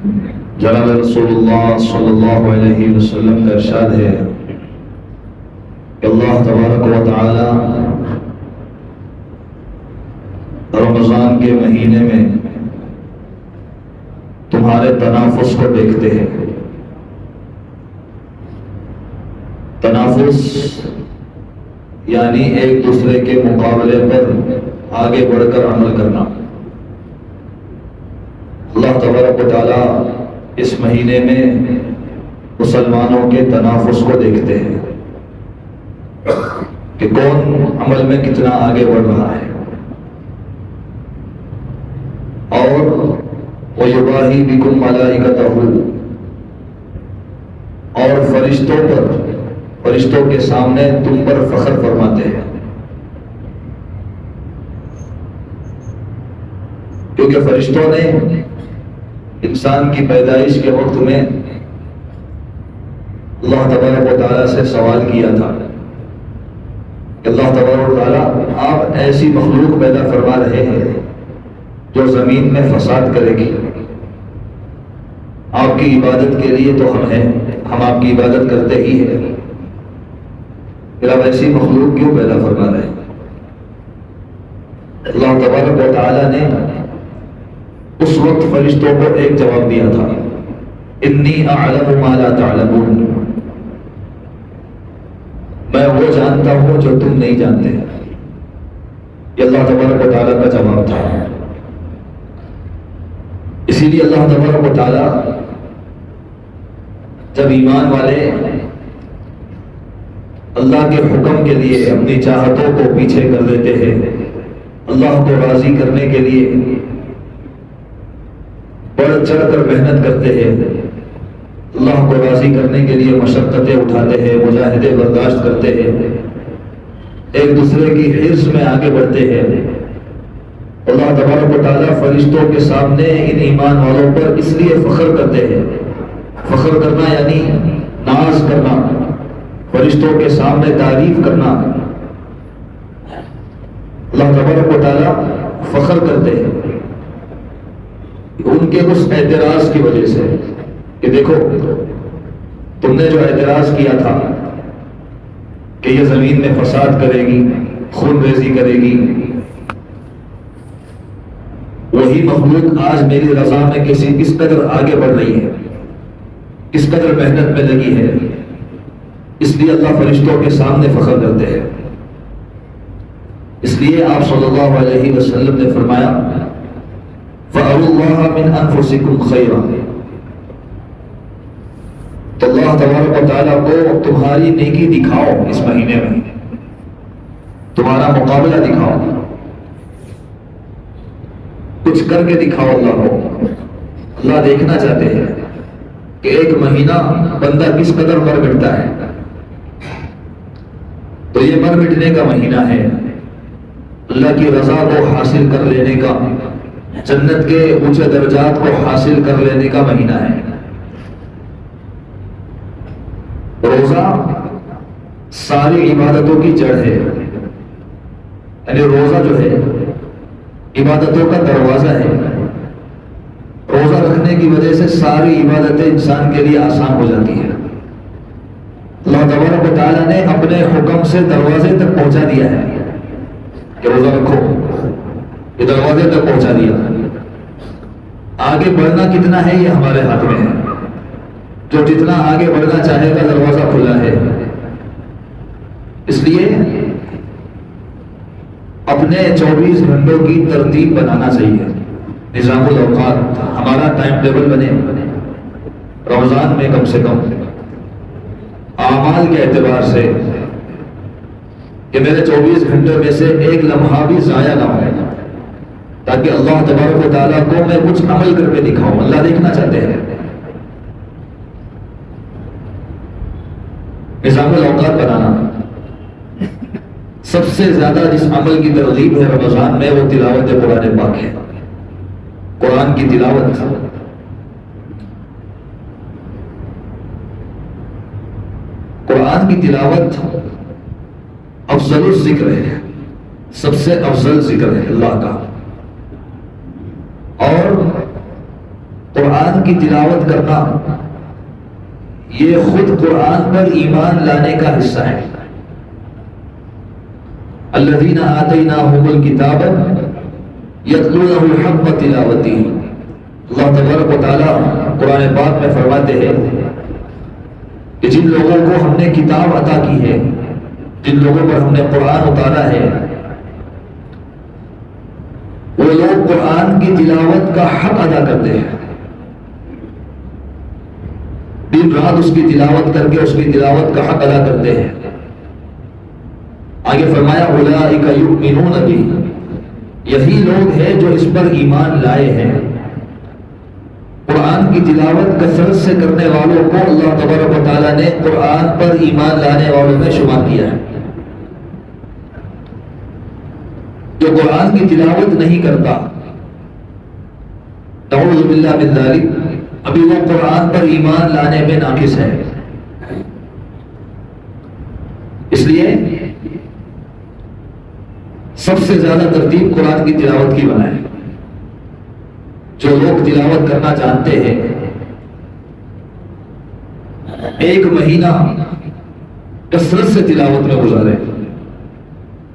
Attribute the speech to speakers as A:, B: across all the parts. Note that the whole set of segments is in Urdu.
A: جناب رسول اللہ صلی اللہ علیہ وسلم کا ارشاد ہے کہ اللہ تبارک و تعالی رمضان کے مہینے میں تمہارے تنافس کو دیکھتے ہیں۔ تنافس یعنی ایک دوسرے کے مقابلے پر آگے بڑھ کر عمل کرنا۔ اللہ تبارک و تعالی اس مہینے میں مسلمانوں کے تنافس کو دیکھتے ہیں کہ کون عمل میں کتنا آگے بڑھ رہا ہے، اور وَيُبَاهِي بِكُم مَلَائِكَتَهُ، اور فرشتوں کے سامنے تم پر فخر فرماتے ہیں، کیونکہ فرشتوں نے انسان کی پیدائش کے وقت میں اللہ تبارک و تعالیٰ سے سوال کیا تھا کہ اللہ تبارک و تعالیٰ آپ ایسی مخلوق پیدا فرما رہے ہیں جو زمین میں فساد کرے گی، آپ کی عبادت کے لیے تو ہم ہیں، ہم آپ کی عبادت کرتے ہی ہیں، پھر آپ ایسی مخلوق کیوں پیدا فرما رہے ہیں؟ اللہ تبارک و تعالیٰ نے اس وقت فرشتوں کو ایک جواب دیا تھا، انی اعلم ما لا تعلمون، میں وہ جانتا ہوں جو تم نہیں جانتے۔ یہ اللہ تبارک و تعالیٰ کا جواب تھا۔ اسی لیے اللہ تبارک و تعالیٰ جب ایمان والے اللہ کے حکم کے لیے اپنی چاہتوں کو پیچھے کر دیتے ہیں، اللہ کو راضی کرنے کے لیے بڑھ چڑھ کر محنت کرتے ہیں، اللہ کو راضی کرنے کے لیے مشقتیں اٹھاتے ہیں، مجاہدے برداشت کرتے ہیں، ایک دوسرے کی حرص میں آگے بڑھتے ہیں، اللہ تبارک و تعالیٰ فرشتوں کے سامنے ان ایمان والوں پر اس لیے فخر کرتے ہیں۔ فخر کرنا یعنی ناز کرنا، فرشتوں کے سامنے تعریف کرنا، اللہ تبارک و تعالیٰ فخر کرتے ہیں ان کے اس اعتراض کی وجہ سے کہ دیکھو تم نے جو اعتراض کیا تھا کہ یہ زمین میں فساد کرے گی، خون ریزی کرے گی، وہی مخلوق آج میری رضا میں کس قدر آگے بڑھ رہی ہے، کس قدر محنت میں لگی ہے، اس لیے اللہ فرشتوں کے سامنے فخر کرتے ہیں۔ اس لیے آپ صلی اللہ علیہ وسلم نے فرمایا فَأَرُوا اللَّهَ مِنْ أَنفُسِكُمْ خَيْرًا، تو اللہ تبارک و تعالیٰ کو تمہاری نیکی دکھاؤ، اس مہینے میں تمہارا مقابلہ دکھاؤ، کچھ کر کے دکھاؤ اللہ کو۔ اللہ دیکھنا چاہتے ہیں کہ ایک مہینہ بندہ کس قدر مر مٹتا ہے، تو یہ مر مٹنے کا مہینہ ہے، اللہ کی رضا کو حاصل کر لینے کا، جنت کے اونچے درجات کو حاصل کر لینے کا مہینہ ہے۔ روزہ ساری عبادتوں کی جڑ ہے، یعنی روزہ جو ہے عبادتوں کا دروازہ ہے۔ روزہ رکھنے کی وجہ سے ساری عبادتیں انسان کے لیے آسان ہو جاتی ہیں۔ اللہ تبارک و تعالیٰ نے اپنے حکم سے دروازے تک پہنچا دیا ہے کہ روزہ رکھو، یہ دروازے تک پہنچا دیا۔ آگے بڑھنا کتنا ہے یہ ہمارے ہاتھ میں ہے، جو جتنا آگے بڑھنا چاہے گا دروازہ کھلا ہے۔ اس لیے اپنے 24 گھنٹوں کی ترتیب بنانا چاہیے، نظام الاوقات، ہمارا ٹائم ٹیبل بنے رمضان میں، کم سے کم اعمال کے اعتبار سے کہ میرے 24 گھنٹے میں سے ایک لمحہ بھی ضائع نہ ہو، تاکہ اللہ تبارک و تعالیٰ کو میں کچھ عمل کر کے دکھاؤں۔ اللہ دیکھنا چاہتے ہیں۔ نظام الاوقات بنانا، سب سے زیادہ جس عمل کی ترغیب ہے رمضان میں وہ تلاوت قرآن پاک ہے، قرآن کی تلاوت۔ قرآن کی تلاوت افضل الذکر ہے، سب سے افضل ذکر ہے اللہ کا، اور قرآن قرآن کی تلاوت کرنا یہ خود قرآن پر ایمان لانے کا حصہ ہے۔ الذین آتیناہم الکتاب یتلونہ حق تلاوتہ، اللہ تبارک و تعالیٰ قرآن پاک میں فرماتے ہیں کہ جن لوگوں کو ہم نے کتاب عطا کی ہے، جن لوگوں پر ہم نے قرآن اتارا ہے، وہ لوگ قرآن کی تلاوت کا حق ادا کرتے ہیں، دن رات اس کی تلاوت کر کے اس کی تلاوت کا حق ادا کرتے ہیں۔ آگے فرمایا اولئک یؤمنون بہ، یہی لوگ ہیں جو اس پر ایمان لائے ہیں۔ قرآن کی تلاوت کثرت سے کرنے والوں کو اللہ تبارک و تعالیٰ نے قرآن پر ایمان لانے والوں میں شمار کیا ہے۔ جو قرآن کی تلاوت نہیں کرتا، نعوذ باللہ من ذلک، ابھی وہ قرآن پر ایمان لانے میں ناقص ہے۔ اس لیے سب سے زیادہ ترتیب قرآن کی تلاوت کی بنائے۔ جو لوگ تلاوت کرنا چاہتے ہیں، ایک مہینہ کثرت سے تلاوت میں گزارے،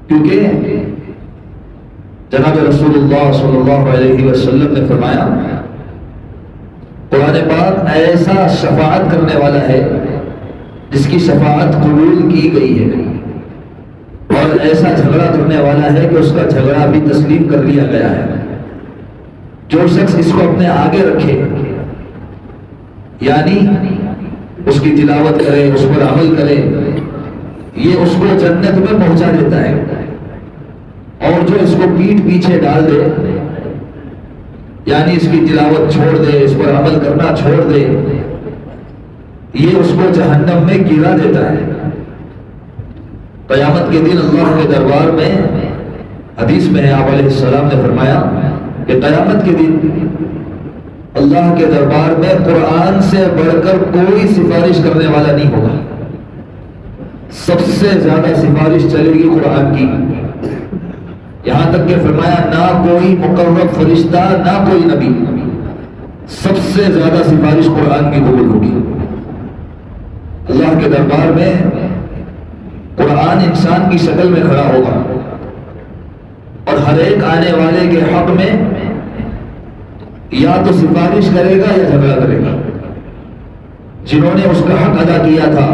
A: کیونکہ جناب رسول اللہ صلی اللہ علیہ وسلم نے فرمایا قرآن پاک ایسا شفاعت کرنے والا ہے جس کی شفاعت قبول کی گئی ہے، اور ایسا جھگڑا کرنے والا ہے کہ اس کا جھگڑا بھی تسلیم کر لیا گیا ہے۔ جو شخص اس کو اپنے آگے رکھے، یعنی اس کی تلاوت کرے، اس پر عمل کرے، یہ اس کو جنت میں پہنچا دیتا ہے، اور جو اس کو پیٹھ پیچھے ڈال دے، یعنی اس کی تلاوت چھوڑ دے، اس پر عمل کرنا چھوڑ دے، یہ اس کو جہنم میں گرا دیتا ہے۔ قیامت کے دن اللہ کے دربار میں، حدیث میں آپ علیہ السلام نے فرمایا کہ قیامت کے دن اللہ کے دربار میں قرآن سے بڑھ کر کوئی سفارش کرنے والا نہیں ہوگا، سب سے زیادہ سفارش چلے گی قرآن کی، یہاں تک کہ فرمایا نہ کوئی مقرب فرشتہ نہ کوئی نبی، سب سے زیادہ سفارش قرآن کی قبول ہوگی۔ اللہ کے دربار میں قرآن انسان کی شکل میں کھڑا ہوگا، اور ہر ایک آنے والے کے حق میں یا تو سفارش کرے گا یا جھگڑا کرے گا۔ جنہوں نے اس کا حق ادا کیا تھا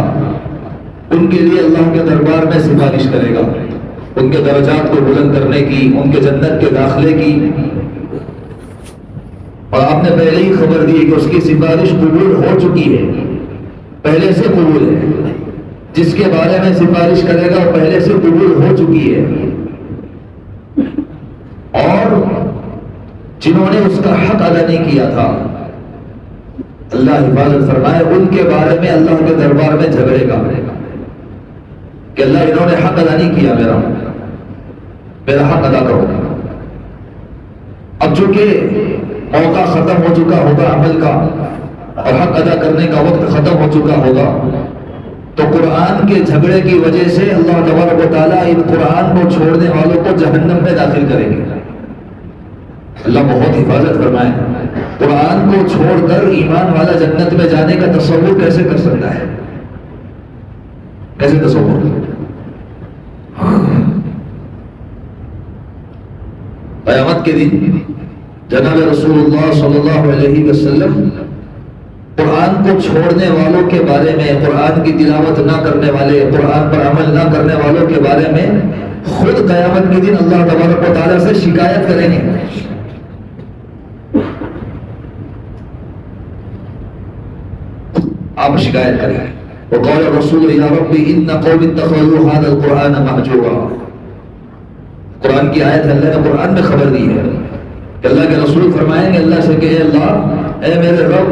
A: ان کے لیے اللہ کے دربار میں سفارش کرے گا، ان کے درجات کو بلند کرنے کی، ان کے جنت کے داخلے کی۔ اور آپ نے پہلے ہی خبر دی کہ اس کی سفارش قبول ہو چکی ہے، پہلے سے قبول ہے، جس کے بارے میں سفارش کرے گا وہ پہلے سے قبول ہو چکی ہے، اور جنہوں نے اس کا حق ادا نہیں کیا تھا اللہ حفاظت فرمائے ان کے بارے میں اللہ کے دربار میں جھگڑے گا کہ اللہ انہوں نے حق ادا نہیں کیا، میرا حق ادا کرو۔ اب چونکہ موقع ختم ہو چکا ہوگا عمل کا، اور حق ادا کرنے کا وقت ختم ہو چکا ہوگا، تو قرآن کے جھگڑے کی وجہ سے اللہ تبارک و تعالیٰ ان قرآن کو چھوڑنے والوں کو جہنم میں داخل کریں گے۔ اللہ بہت حفاظت فرمائے۔ قرآن کو چھوڑ کر ایمان والا جنت میں جانے کا تصور کیسے کر سکتا ہے؟ کیسے تصور؟ قیامت کے دن جناب رسول اللہ صلی اللہ علیہ وسلم قرآن کو چھوڑنے والوں کے بارے میں، قرآن کی تلاوت نہ کرنے والے، قرآن پر عمل نہ کرنے والوں کے بارے میں خود قیامت کے دن اللہ تبارک و تعالیٰ سے شکایت کریں گے۔ آپ شکایت کریں، وقال الرسول یا رب ان قوم اتخذوا هذا القرآن مهجورا۔ قرآن کی آیت اللہ نے قرآن میں خبر دی ہے کہ اللہ کے رسول فرمائیں گے اللہ سے کہ اے اللہ، اے میرے رب،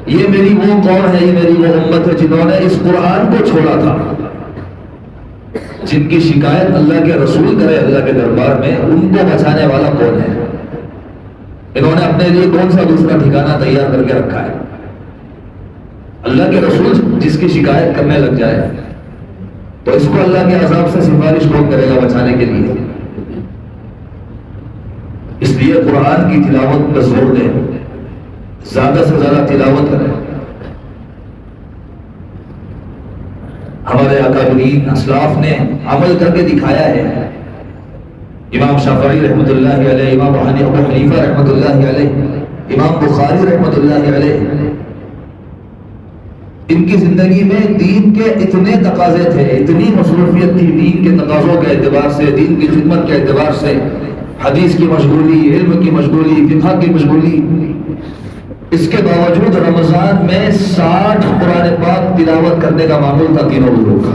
A: یہ میری وہ قوم ہے، یہ میری وہ امت ہے جنہوں نے اس قرآن کو چھوڑا تھا۔ جن کی شکایت اللہ کے رسول کرے اللہ کے دربار میں، ان کو بچانے والا کون ہے؟ انہوں نے اپنے لیے کون سا دوسرا ٹھکانہ تیار کر کے رکھا ہے؟ اللہ کے رسول جس کی شکایت کرنے لگ جائے تو اس کو اللہ کے عذاب سے سفارش کون کرے گا بچانے کے لیے؟ اس لیے قرآن کی تلاوت پر زور دیں، زیادہ سے زیادہ تلاوت کریں. ہمارے اکابرین اسلاف نے عمل کر کے دکھایا ہے. امام شافعی رحمۃ اللہ علیہ، امام ابو حنیفہ رحمۃ اللہ علیہ، امام بخاری رحمۃ اللہ علیہ، ان کی زندگی میں دین کے اتنے تقاضے تھے، اتنی مصروفیت تھی دین کے تقاضوں کے اعتبار سے، دین کی خدمت کے اعتبار سے، حدیث کی مشغولی، علم کی مشغولی، فقہ کی مشغولی. اس کے باوجود رمضان میں 60 قرآن پاک تلاوت کرنے کا معمول تھا تینوں روزوں کا.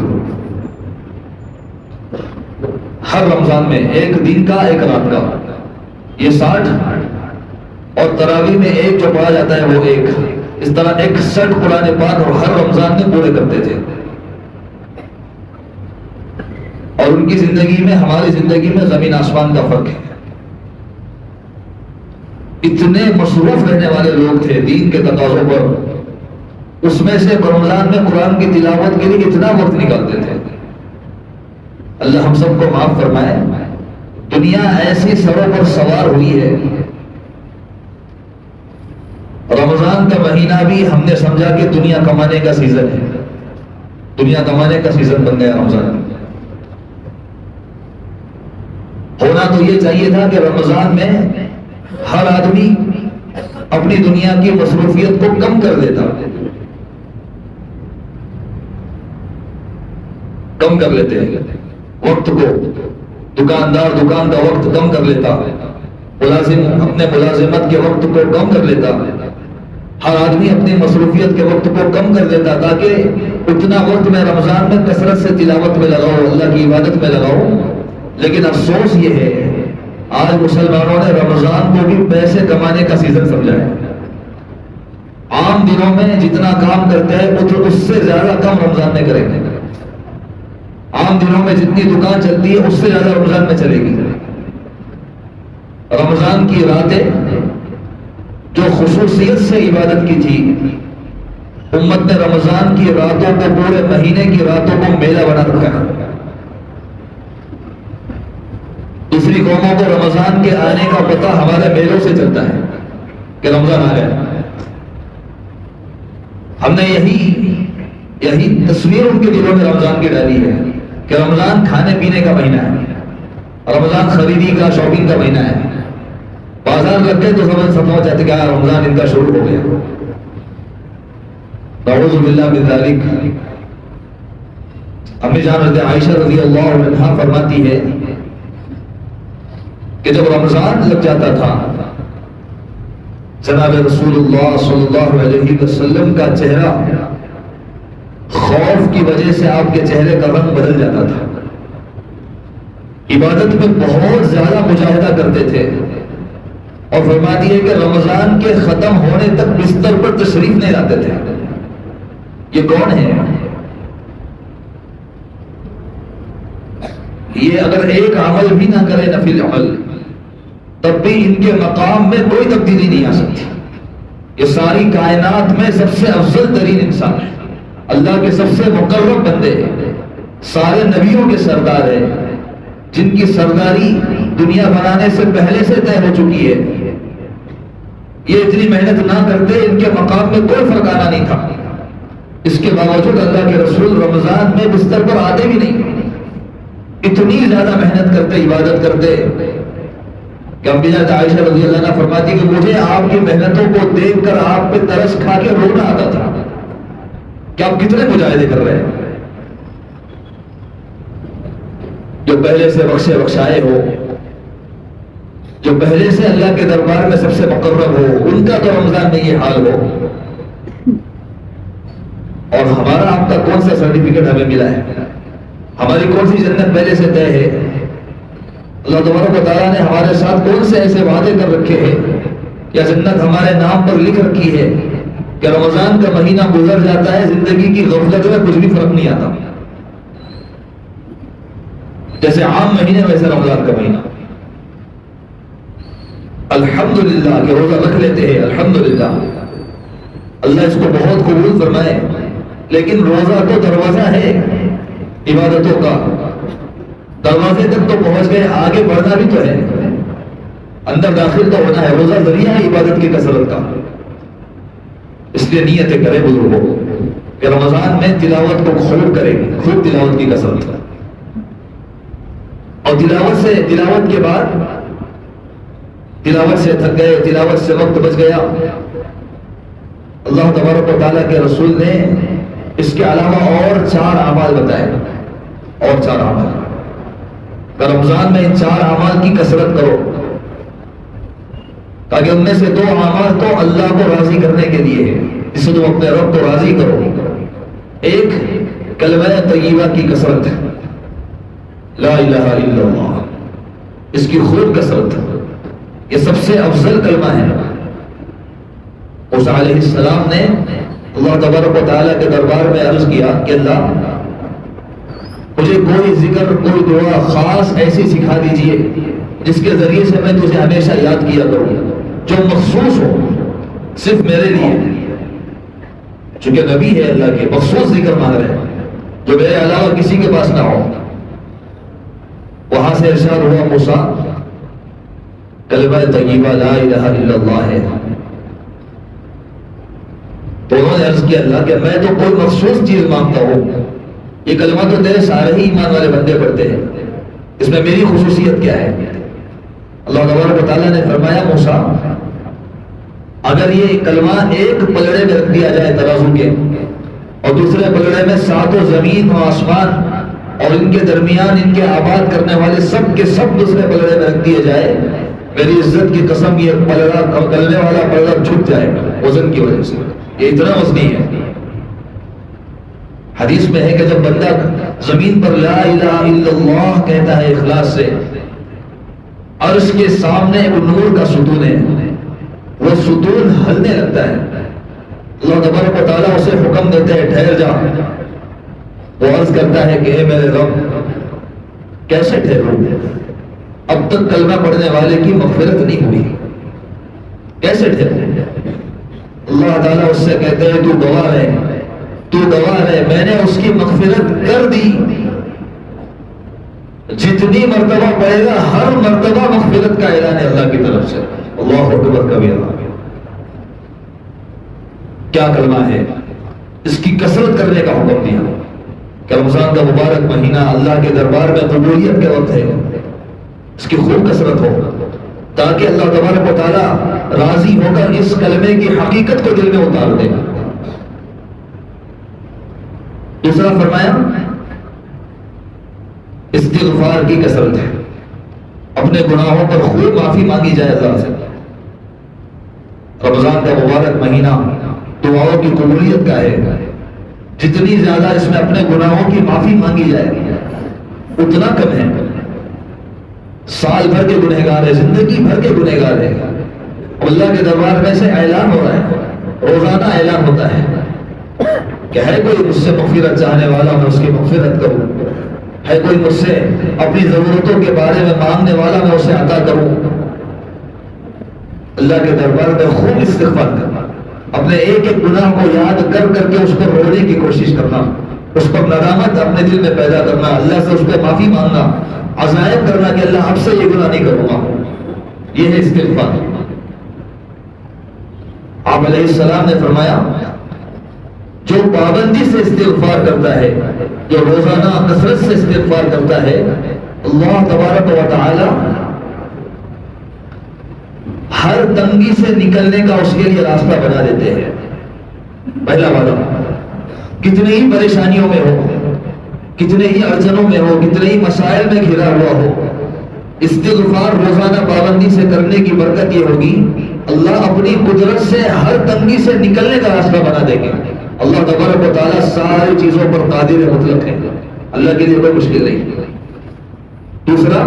A: ہر رمضان میں ایک دن کا ایک رات کا، یہ 60 اور تراویح میں ایک جو پڑھا جاتا ہے وہ ایک، اس طرح 61 قرآن پاک اور ہر رمضان میں پورے کرتے تھے. اور ان کی زندگی میں ہماری زندگی میں زمین آسمان کا فرق ہے. اتنے مصروف رہنے والے لوگ تھے دین کے تقاضوں پر، اس میں سے رمضان میں قرآن کی تلاوت کے لیے اتنا وقت نکالتے تھے. اللہ ہم سب کو معاف فرمائے. دنیا ایسی سروں پر سوار ہوئی ہے، رمضان کا مہینہ بھی ہم نے سمجھا کہ دنیا کمانے کا سیزن ہے، دنیا کمانے کا سیزن بن گیا رمضان. ہونا تو یہ چاہیے تھا کہ رمضان میں ہر آدمی اپنی دنیا کی مصروفیت کو کم کر دیتا، کم کر لیتے ہیں وقت کو، دکاندار دکان کا وقت کم کر لیتا، ملازم اپنے ملازمت کے وقت کو کم کر لیتا، ہر آدمی اپنی مصروفیت کے وقت کو کم کر دیتا تاکہ اتنا وقت میں رمضان میں کثرت سے تلاوت میں لگاؤں، اللہ کی عبادت میں لگاؤں. لیکن افسوس یہ ہے آج مسلمانوں نے رمضان کو بھی پیسے کمانے کا سیزن سمجھا ہے. عام دنوں میں جتنا کام کرتے ہیں اس سے زیادہ کام رمضان میں کریں گے. عام دنوں میں جتنی دکان چلتی ہے اس سے زیادہ رمضان میں چلے گی. رمضان کی راتیں جو خصوصیت سے عبادت کی تھی، امت نے رمضان کی راتوں کو پورے مہینے کی راتوں کو میلہ بنا رکھا ہے. دوسری قوموں کو رمضان کے آنے کا پتہ ہمارے میلوں سے چلتا ہے کہ رمضان آ گیا. ہم نے یہی تصویر ان کے دلوں میں رمضان کی ڈالی ہے کہ رمضان کھانے پینے کا مہینہ ہے، رمضان خریدی کا شاپنگ کا مہینہ ہے. بازار لگ گئے تو سمجھ جاتے کہ رمضان ان کا شروع ہو گیا. نعوذ باللہ من ذالک. امی جان حضرت عائشہ رضی اللہ عنہا فرماتی ہے کہ جب رمضان لگ جاتا تھا جناب رسول اللہ صلی اللہ علیہ وسلم کا چہرہ خوف کی وجہ سے آپ کے چہرے کا رنگ بدل جاتا تھا. عبادت میں بہت زیادہ مجاہدہ کرتے تھے اور فرماتی ہے کہ رمضان کے ختم ہونے تک بستر پر تشریف نہیں لاتے تھے. یہ کون ہے؟ یہ اگر ایک عمل بھی نہ کرے نفل عمل تب بھی ان کے مقام میں کوئی تبدیلی نہیں آ سکتی. یہ ساری کائنات میں سب سے افضل ترین انسان ہے، اللہ کے سب سے مقرب بندے ہیں، سارے نبیوں کے سردار ہیں، جن کی سرداری دنیا بنانے سے پہلے سے طے ہو چکی ہے. یہ اتنی محنت نہ کرتے ان کے مقام میں کوئی فرق آنا نہیں تھا. اس کے باوجود اللہ کے رسول رمضان میں بستر پر آتے بھی نہیں. اتنی زیادہ محنت کرتے، عبادت کرتے کہ حضرت عائشہ رضی اللہ عنہ فرماتی کہ مجھے آپ کی محنتوں کو دیکھ کر آپ پہ ترس کھا کے رونا آتا تھا کہ آپ کتنے مجاہدے کر رہے ہیں. جو پہلے سے بخشے بخشائے ہو، جو پہلے سے اللہ کے دربار میں سب سے مقرب ہو، ان کا تو رمضان میں یہ حال ہو، اور ہمارا آپ کا کون سا سرٹیفکیٹ ہمیں ملا ہے؟ ہماری کون سی جنت پہلے سے طے ہے؟ اللہ تبارک و تعالیٰ نے ہمارے ساتھ کون سے ایسے وعدے کر رکھے ہیں یا جنت ہمارے نام پر لکھ رکھی ہے کہ رمضان کا مہینہ گزر جاتا ہے، زندگی کی غفلت میں کچھ بھی فرق نہیں آتا. جیسے عام مہینے ویسے رمضان کا مہینہ. الحمدللہ کہ روزہ رکھ لیتے ہیں، الحمدللہ اللہ اس کو بہت قبول فرمائے. لیکن روزہ تو دروازہ ہے عبادتوں کا، دروازے تک تو پہنچ گئے، آگے بڑھنا بھی تو ہے، اندر داخل تو ہونا ہے. روزہ ذریعہ ہے عبادت کی کثرت کا. اس لیے نیتیں کریں بزرگوں کہ رمضان میں تلاوت کو خوب کریں گے، خوب تلاوت کی کثرت، اور تلاوت کے بعد تلاوت سے تھک گئے، تلاوت سے وقت بچ گیا، اللہ تبارک و تعالیٰ کے رسول نے اس کے علاوہ اور 4 اعمال بتائے، اور 4 اعمال کہ رمضان میں ان 4 اعمال کی کثرت کرو، تاکہ ان میں سے 2 اعمال تو اللہ کو راضی کرنے کے لیے ہے، جس سے تم اپنے رب کو راضی کرو۔ ایک کلمہ طیبہ کی کثرت، لا الہ الا اللہ، اس کی خوب کثرت، یہ سب سے افضل کلمہ ہے۔ موسیٰ علیہ السلام نے اللہ تبارک و تعالیٰ کے دربار میں عرض کیا کہ اللہ مجھے کوئی ذکر، کوئی دعا خاص ایسی سکھا دیجئے جس کے ذریعے سے میں تجھے ہمیشہ یاد کیا کروں، جو مخصوص ہو صرف میرے لیے، چونکہ نبی ہے اللہ کے، مخصوص ذکر مانگ رہے ہیں جو میرے علاوہ کسی کے پاس نہ ہو۔ وہاں سے ارشاد ہوا موسیٰ کلمہ طیبہ لا الہ الا اللہ ہے، تو انہوں نے عرض کیا اللہ کہ میں تو کوئی مخصوص چیز مانگتا ہوں، یہ کلمہ تو تیرے سارے ہی ایمان والے بندے پڑھتے ہیں، اس میں میری خصوصیت کیا ہے؟ اللہ تبارک و تعالیٰ نے فرمایا موسیٰ اگر یہ کلمہ ایک پلڑے میں رکھ دیا جائے ترازو کے، اور دوسرے پلڑے میں 7 زمین و آسمان اور ان کے درمیان ان کے آباد کرنے والے سب کے سب دوسرے پلڑے میں رکھ دیے جائے، میری عزت کی قسم یہ پلڑا، کلنے والا پلڑا جھک جائے گا وزن کی وجہ سے، یہ اتنا وزنی ہے۔ حدیث میں ہے کہ جب بندہ زمین پر لا الہ الا اللہ کہتا ہے اخلاص سے، عرش کے سامنے ایک نور کا ستون ہے، وہ ستون ہلنے لگتا ہے، اللہ تبارک و تعالیٰ اسے حکم دیتے ہیں ٹھہر جا، وہ عرض کرتا ہے کہ اے میرے رب کیسے ٹھہروں، اب تک کلمہ پڑھنے والے کی مغفرت نہیں ہوئی، کیسے ٹھہروں؟ اللہ تعالیٰ اس سے کہتے ہیں تو گواہ ہے، تو گواہ ہے، میں نے اس کی مغفرت کر دی، جتنی مرتبہ پڑھے گا ہر مرتبہ مغفرت کا اعلان ہے اللہ کی طرف سے، اللہ اکبر کبیرہ۔ کیا کلمہ ہے، اس کی کثرت کرنے کا حکم دیا کہ رمضان کا مبارک مہینہ اللہ کے دربار میں قبولیت کے وقت ہے، اس کی خوب کثرت ہو تاکہ اللہ تبارک و تعالیٰ راضی ہو کر اس کلمے کی حقیقت کو دل میں اتار دے۔ دوسرا فرمایا استغفار کی کثرت ہے، اپنے گناہوں پر خوب معافی مانگی جائے اللہ سے۔ رمضان کا مبارک مہینہ دعاؤں کی قبولیت کا ہے، جتنی زیادہ اس میں اپنے گناہوں کی معافی مانگی جائے اتنا کم ہے۔ سال بھر کے گنہگار ہے، زندگی بھر کے گنہگار ہے، اللہ کے دربار میں سے اعلان ہو رہا ہے، روزانہ اعلان ہوتا ہے کہ ہے کوئی مجھ سے مغفرت چاہنے والا، میں اس کی مغفرت کروں، ہے کوئی مجھ سے اپنی ضرورتوں کے بارے میں مانگنے والا، میں اسے عطا کروں۔ اللہ کے دربار میں خوب استغفار کرنا، اپنے ایک ایک گناہ کو یاد کر کر کے اس کو رونے کی کوشش کرنا، اس پر ندامت اپنے دل میں پیدا کرنا، اللہ سے اس پہ معافی مانگنا، عزائم کرنا کہ اللہ اب سے یہ گناہ نہیں کروں گا، یہ ہے استغفار۔ آپ علیہ السلام نے فرمایا جو پابندی سے استغفار کرتا ہے، جو روزانہ کثرت سے استغفار کرتا ہے، اللہ تبارک و تعالی ہر تنگی سے نکلنے کا اس کے لیے راستہ بنا دیتے ہیں۔ پہلا وعدہ، کتنے ہی پریشانیوں میں ہو، کتنے ہی اڑچنوں میں ہو، کتنے ہی مسائل میں گھرا ہوا ہو، استغفار روزانہ پابندی سے کرنے کی برکت یہ ہوگی اللہ اپنی قدرت سے ہر تنگی سے نکلنے کا راستہ بنا دیں گے۔ اللہ تبارک و تعالیٰ ساری چیزوں پر قادر مطلق ہے، اللہ کے لیے کوئی مشکل نہیں۔ دوسرا،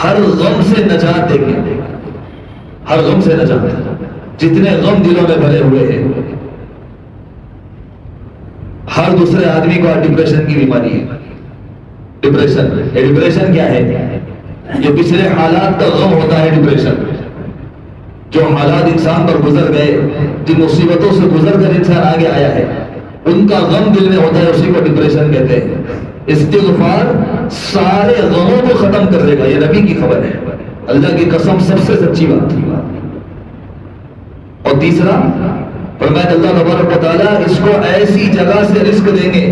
A: ہر غم سے نجات دیں گے، ہر غم سے نجات، جتنے غم دلوں میں بھرے ہوئے ہیں۔ ہر دوسرے آدمی کو ڈپریشن کی بیماری ہے، ڈپریشن کیا ہے؟ یہ پچھلے حالات کا غم ہوتا ہے۔ ڈپریشن جو حالات انسان پر گزر گئے، جن مصیبتوں سے گزر کر انسان آگے آیا ہے، ان کا غم دل میں ہوتا ہے، اسی کو ڈپریشن کہتے ہیں۔ استغفار سارے غموں کو ختم کر دے گا، یہ نبی کی خبر ہے، اللہ کی قسم سب سے سچی بات تھی۔ اور اور تیسرا فرمایا اللہ تبارک و تعالیٰ اس کو ایسی جگہ سے رزق دیں گے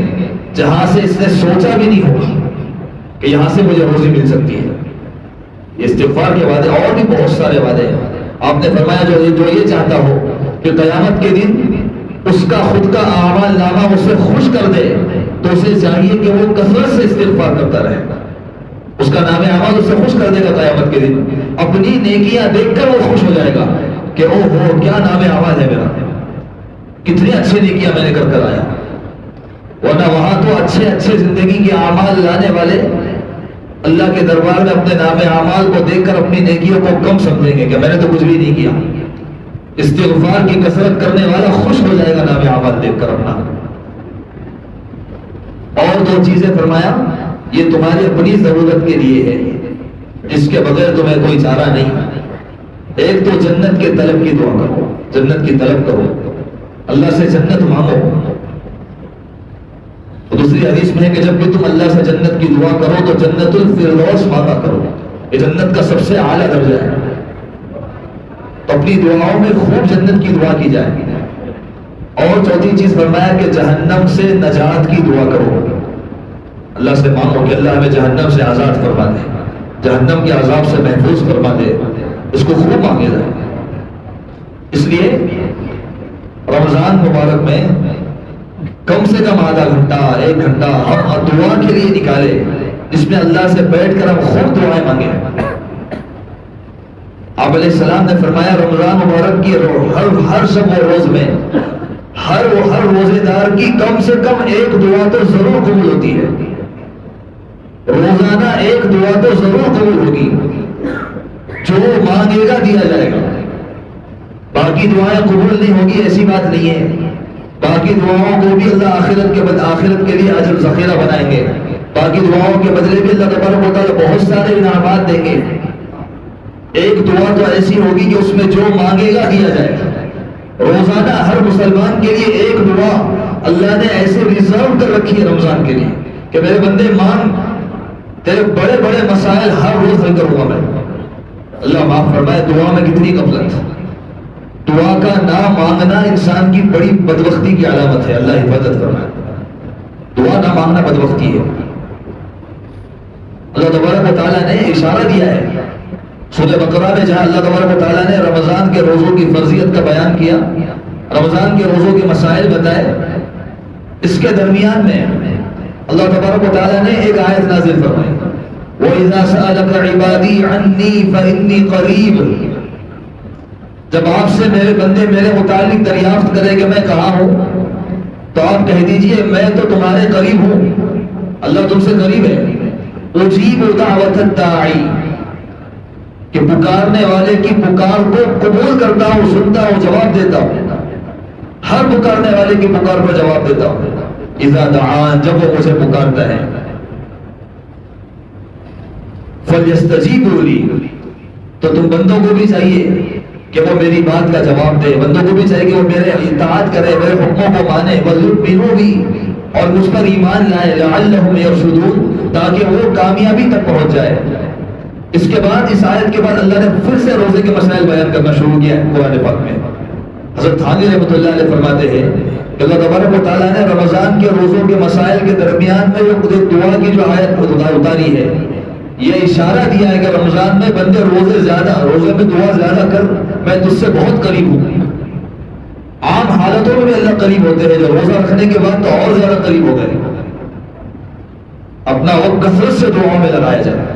A: جہاں سے اس نے سوچا بھی نہیں ہوگا کہ یہاں سے مجھے روزی مل سکتی ہے. استغفار کے وعدے اور بھی بہت سارے وعدے ہیں. آپ نے فرمایا جو یہ چاہتا ہو کہ قیامت کے دن اس کا خود کا اعمال نامہ اسے خوش کر دے تو اسے چاہیے کہ وہ کثرت سے استغفار کرتا رہے. اس کا نام اعمال اسے خوش کر دے گا قیامت کے دن. اپنی نیکیاں دیکھ کر وہ خوش ہو جائے گا کہ او ہو کیا نام اعمال ہے میرا, کتنی اچھی نیکیاں میں نے کر کر آیا. ورنہ وہاں تو اچھے اچھے زندگی کے اعمال لانے والے اللہ کے دربار میں اپنے نام اعمال کو دیکھ کر اپنی نیکیوں کو کم سمجھیں گے کہ میں نے تو کچھ بھی نہیں کیا. استغفار کی کثرت کرنے والا خوش ہو جائے گا نام اعمال دیکھ کر اپنا. اور دو چیزیں فرمایا یہ تمہاری اپنی ضرورت کے لیے ہے جس کے بغیر تمہیں کوئی چارہ نہیں. ایک تو جنت کے طلب کی دعا کرو, جنت کی طلب کرو, اللہ سے جنت مانگو. دوسری حدیث میں ہے کہ جب بھی تم اللہ سے جنت کی دعا کرو تو جنت الفردوس مانگا کرو. یہ جنت کا سب سے اعلیٰ درجہ ہے. تو اپنی دعاؤں میں خوب جنت کی دعا کی جائے. اور چوتھی چیز فرمایا کہ جہنم سے نجات کی دعا کرو. اللہ سے مانگو کہ اللہ ہمیں جہنم سے آزاد فرما دے, جہنم کے عذاب سے محفوظ فرما دے. اس کو خوب مانگے جائے. اس لیے رمضان مبارک میں کم سے کم آدھا گھنٹہ ایک گھنٹہ ہم دعا کے لیے نکالے جس میں اللہ سے بیٹھ کر ہم خوب دعائیں مانگے. آپ علیہ السلام نے فرمایا رمضان مبارک کی ہر شب و روز میں ہر روزے دار کی کم سے کم ایک دعا تو ضرور قبول ہوتی ہے. روزانہ ایک دعا تو ضرور قبول ہوگی. جو مانگے گا دیا جائے گا. باقی دعائیں قبول نہیں ہوگی ایسی بات نہیں ہے. باقی دعاؤں کو بھی اللہ آخرت کے لیے اجر ذخیرہ بنائیں گے. باقی دعاؤں کے بدلے بھی اللہ تبارک و تعالیٰ بہت سارے انعامات دیں گے. ایک دعا تو ایسی ہوگی کہ اس میں جو مانگے گا دیا جائے گا. روزانہ ہر مسلمان کے لیے ایک دعا اللہ نے ایسے ریزرو کر رکھی ہے رمضان کے لیے کہ میرے بندے مانگ, تیرے بڑے بڑے مسائل ہر روز حل کروں گا میں. اللہ معاف فرمائے دعا میں کتنی غفلت. دعا کا نہ مانگنا انسان کی بڑی بدبختی کی علامت ہے. اللہ حفاظت فرمائے. دعا نہ مانگنا بدبختی ہے. اللہ تبارک و تعالیٰ نے اشارہ دیا ہے سورہ بقرہ میں جہاں اللہ تبارک و تعالیٰ نے رمضان کے روزوں کی فرضیت کا بیان کیا, رمضان کے روزوں کے مسائل بتائے. اس کے درمیان میں اللہ تبارک و تعالیٰ نے ایک آیت نازل فرمائی وَإِذَا سَأَلَكَ عِبَادِي عَنِّي فَإِنِّي قَرِيبٌ. جب آپ سے میرے بندے میرے متعلق دریافت کرے کہ میں کہاں ہوں تو آپ کہہ دیجئے میں تو تمہارے قریب ہوں. اللہ تم سے قریب ہے. اجیب دعوت الداعی کہ پکارنے والے کی پکار کو قبول کرتا ہوں, سنتا ہوں, جواب دیتا ہوں. ہر پکارنے والے کی پکار پر جواب دیتا ہوں. اذا دعان جب وہ مجھے پکارتا ہے. فلیستجیبوا لی تو تم بندوں کو بھی چاہیے کہ وہ میری بات کا جواب دے. بندوں کو بھی چاہیے کہ وہ میرے اطاعت کرے, میرے حکموں کو مانے. وَلْيُؤْمِنُوا بِي اور مجھ پر ایمان لائے. لَعَلَّهُمْ يَرْشُدُونَ تاکہ وہ کامیابی تک پہنچ جائے. اس کے بعد اس آیت کے بعد اللہ نے پھر سے روزے کے مسائل بیان کرنا شروع کیا قرآن پاک میں. حضرت تھانوی رحمۃ اللہ علیہ فرماتے ہیں کہ اللہ تبارک و تعالیٰ نے رمضان کے روزوں کے مسائل کے درمیان میں جو دعا کی جو آیت اتاری ہے یہ اشارہ دیا ہے کہ رمضان میں بندے روزے میں دعا زیادہ کر, میں تجھ سے بہت قریب ہوں. عام حالتوں میں بھی اللہ قریب ہوتے ہیں, جو روزہ رکھنے کے بعد تو اور زیادہ قریب ہو گئے. اپنا وقت کثرت سے دعاؤں میں لگایا جائے.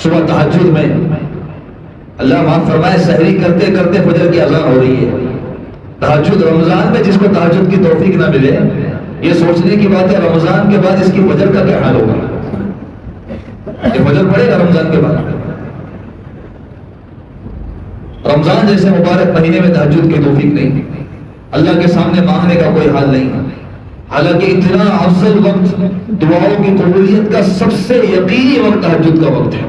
A: صبح تہجد میں اللہ معاف فرمائے سحری کرتے کرتے فجر کی اذان ہو رہی ہے. تہجد رمضان میں جس کو تہجد کی توفیق نہ ملے یہ سوچنے کی بات ہے رمضان کے بعد اس کی فجر کا کیا حال ہوگا. یہ فجر پڑے گا رمضان کے بعد. رمضان جیسے مبارک مہینے میں تہجد کی توفیق نہیں, اللہ کے سامنے مانگنے کا کوئی حال نہیں. حالانکہ اتنا افضل وقت دعاؤں کی قبولیت کا سب سے یقینی وقت تہجد کا وقت ہے.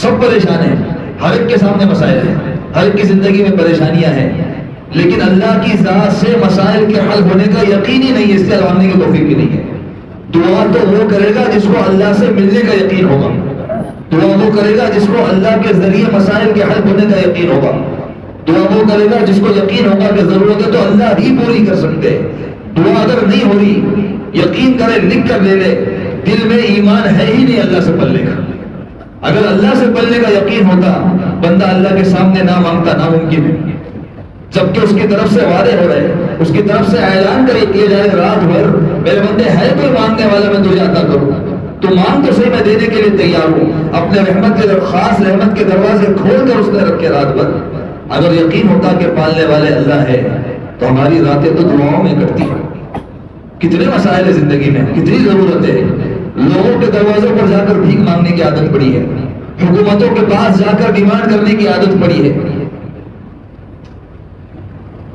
A: سب پریشان ہیں, ہر ایک کے سامنے مسائل ہیں, ہر ایک کی زندگی میں پریشانیاں ہیں, لیکن اللہ کی ذات سے مسائل کے حل ہونے کا یقین ہی نہیں ہے, اس سے مانگنے کی توفیق بھی نہیں ہے. دعا تو وہ کرے گا جس کو اللہ سے ملنے کا یقین ہوگا. دعا وہ کرے گا جس کو اللہ کے ذریعے مسائل کے حل ہونے کا یقین ہوگا. دعا وہ کرے گا جس کو یقین ہوگا کہ ضرورت ہے تو اللہ ہی پوری کر سکتے ہیں۔ دعا اگر نہیں ہو رہی، یقین کرے، لکھ کر لے لے، دل میں ایمان ہے ہی نہیں اللہ سے پلنے کا۔ اگر اللہ سے پلنے کا یقین ہوتا، بندہ اللہ کے سامنے نہ مانگتا، ناممکن ہے۔ جبکہ اس کی طرف سے وعدے ہو رہے، اس کی طرف سے اعلان کیا جائے رات بھر میرے بندے ہے کوئی مانگنے والا، میں تجھے عطا کروں، تو مانگ تو صحیح، میں دینے کے لیے تیار ہوں۔ اپنے رحمت کے خاص رحمت کے دروازے کھول کر اس نے رکھے رات بھر۔ اگر یقین ہوتا کہ پالنے والے اللہ ہے تو ہماری راتیں تو دعاؤں میں کٹتی ہیں۔ کتنے مسائل ہے زندگی میں، کتنی ضرورتیں ہیں، لوگوں کے دروازوں پر جا کر بھیک مانگنے کی عادت پڑی ہے، حکومتوں کے پاس جا کر ڈیمانڈ کرنے کی عادت پڑی ہے۔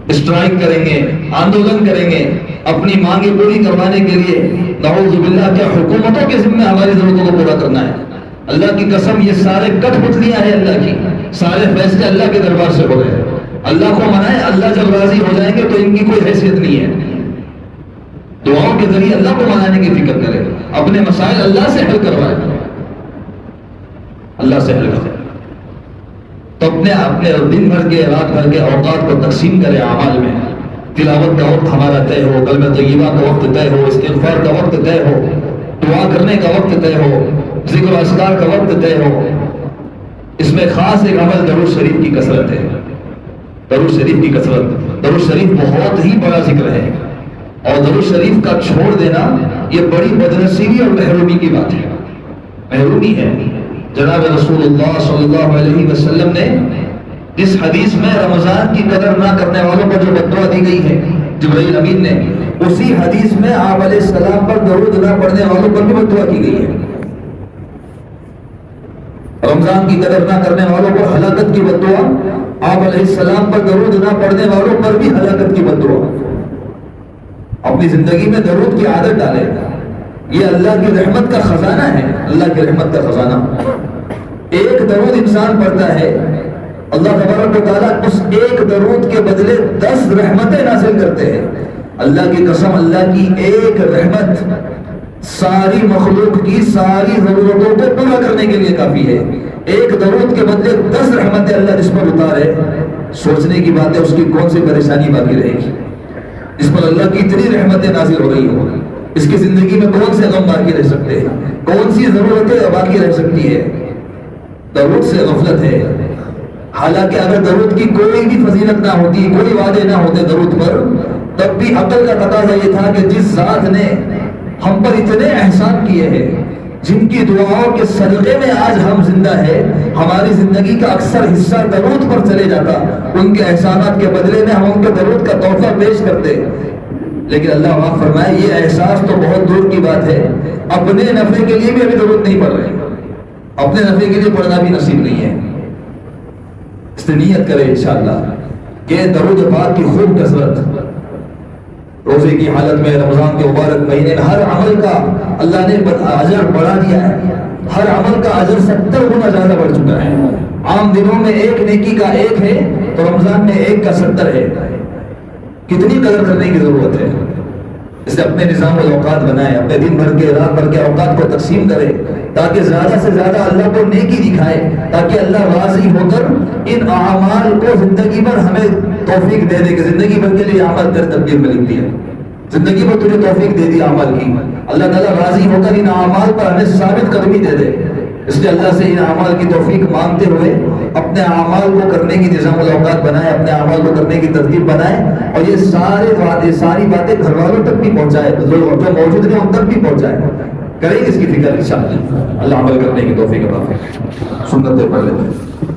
A: اسٹرائک کریں گے، آندولن کریں گے اپنی مانگیں پوری کروانے کے لیے۔ نعوذ باللہ، کیا حکومتوں کے ذمہ ہماری ضرورتوں کو پورا کرنا ہے؟ اللہ کی قسم، یہ سارے کٹ پتلیاں ہیں اللہ کی، سارے فیصلے اللہ کے دربار سے ہو رہے ہیں۔ اللہ کو منائے، اللہ جب راضی ہو جائیں گے تو ان کی کوئی حیثیت نہیں ہے۔ دعاؤں کے ذریعے اللہ کو منانے کی فکر کرے، اپنے مسائل اللہ سے حل کروائے، اللہ سے حل کروائے، تو اپنے دن بھر کے، رات بھر کے اوقات کو تقسیم کرے اعمال میں۔ تلاوت کا وقت ہمارا طے ہو، کلمہ طیبہ کا وقت طے ہو، استغفار کا وقت طے ہو، دعا کرنے کا وقت طے ہو، ذکر و اذکار کا وقت طے ہو۔ اس میں خاص ایک عمل درود شریف کی کثرت ہے، درود شریف کی کثرت۔ درود شریف بہت ہی بڑا ذکر ہے، اور درود شریف کا چھوڑ دینا یہ بڑی بدنصیبی اور محرومی کی بات ہے، محرومی ہے۔ جناب رسول اللہ صلی اللہ علیہ وسلم نے اس حدیث میں رمضان کی قدر نہ کرنے والوں پر جو بددعا دی گئی ہے جبرائیل امین نے، اسی حدیث میں آپ علیہ السلام پر درود نہ پڑھنے والوں پر بھی بددعا کی گئی ہے۔ رمضان کی قدر نہ کرنے والوں پر ہلاکت کی بددعا، آپ علیہ السلام پر درود نہ پڑھنے والوں پر بھی ہلاکت کی بددعا۔ اپنی زندگی میں درود کی عادت ڈالے، یہ اللہ کی رحمت کا خزانہ ہے، اللہ کی رحمت کا خزانہ۔ ایک درود انسان پڑھتا ہے، اللہ تبارک و تعالیٰ اس ایک درود کے بدلے 10 رحمتیں نازل کرتے ہیں۔ اللہ کی قسم، اللہ کی ایک رحمت ساری مخلوق کی ساری ضرورتوں کو پورا کرنے کے لیے کافی ہے۔ ایک درود کے بدلے 10 رحمتیں اللہ جس پر اتارے، سوچنے کی بات ہے اس کی کون سی پریشانی باقی رہے گی، اس پر اللہ کی اتنی رحمتیں نازل ہو رہی ہوں، اس کی زندگی میں کون سے غم باقی رہ سکتے ہیں، کون سی ضرورتیں باقی رہ سکتی ہے۔ درود سے غفلت ہے، حالانکہ اگر درود کی کوئی بھی فضیلت نہ ہوتی، کوئی وعدے نہ ہوتے درود پر، تب بھی عقل کا تقاضا یہ تھا کہ جس ذات نے ہم پر اتنے احسان کیے ہیں، جن کی دعاؤں کے صدقے میں آج ہم زندہ ہیں، ہماری زندگی کا اکثر حصہ درود پر چلے جاتا، ان کے احسانات کے بدلے میں ہم ان کے درود کا تحفہ پیش کرتے۔ لیکن اللہ معاف فرمائے، یہ احساس تو بہت دور کی بات ہے، اپنے نفع کے لیے بھی ابھی درود نہیں پڑھ رہے، اپنے نفع کے لیے پڑھنا بھی نصیب نہیں ہے۔ اس نے نیت کرے انشاءاللہ کہ درود پاک کی خوب کثرت، روزے کی حالت میں، رمضان کے مبارک مہینے میں ہر عمل کا اللہ نے اجر بڑھا دیا ہے، ہر عمل کا اجر 70 گنا زیادہ بڑھ چکا ہے۔ عام دنوں میں ایک نیکی کا 1 ہے تو رمضان میں 1 کا 70 ہے۔ کتنی قدر کرنے کی ضرورت ہے۔ اسے اپنے نظام الاوقات بنائے، اپنے دن بھر کے، رات بھر کے اوقات کو تقسیم کرے، تاکہ زیادہ سے زیادہ اللہ کو نیکی دکھائے، تاکہ اللہ راضی ہو کر ان اعمال کو زندگی بھر ہمیں توفیق دے دے کہ زندگی بھر کے لیے عمل تیرے تقدیر میں لکھ دیا، زندگی بھر تجھے توفیق دے دی عمل کی۔ اللہ تعالیٰ راضی ہو کر ان اعمال پر ہمیں ثابت قدمی دے دے۔ اس لیے اللہ سے ان اعمال کی توفیق مانگتے ہوئے اپنے اعمال کو کرنے کی نظام الاوقات بنائے، اپنے اعمال کو کرنے کی ترتیب بنائے، اور یہ ساری باتیں گھر والوں تک بھی پہنچائے، جو موجود ہیں ان تک بھی پہنچائے۔ کریں اس کی فکر انشاءاللہ، اللہ عمل کرنے کی توفیق عطا فرمائے۔ سنتیں پڑھ لیتے ہیں۔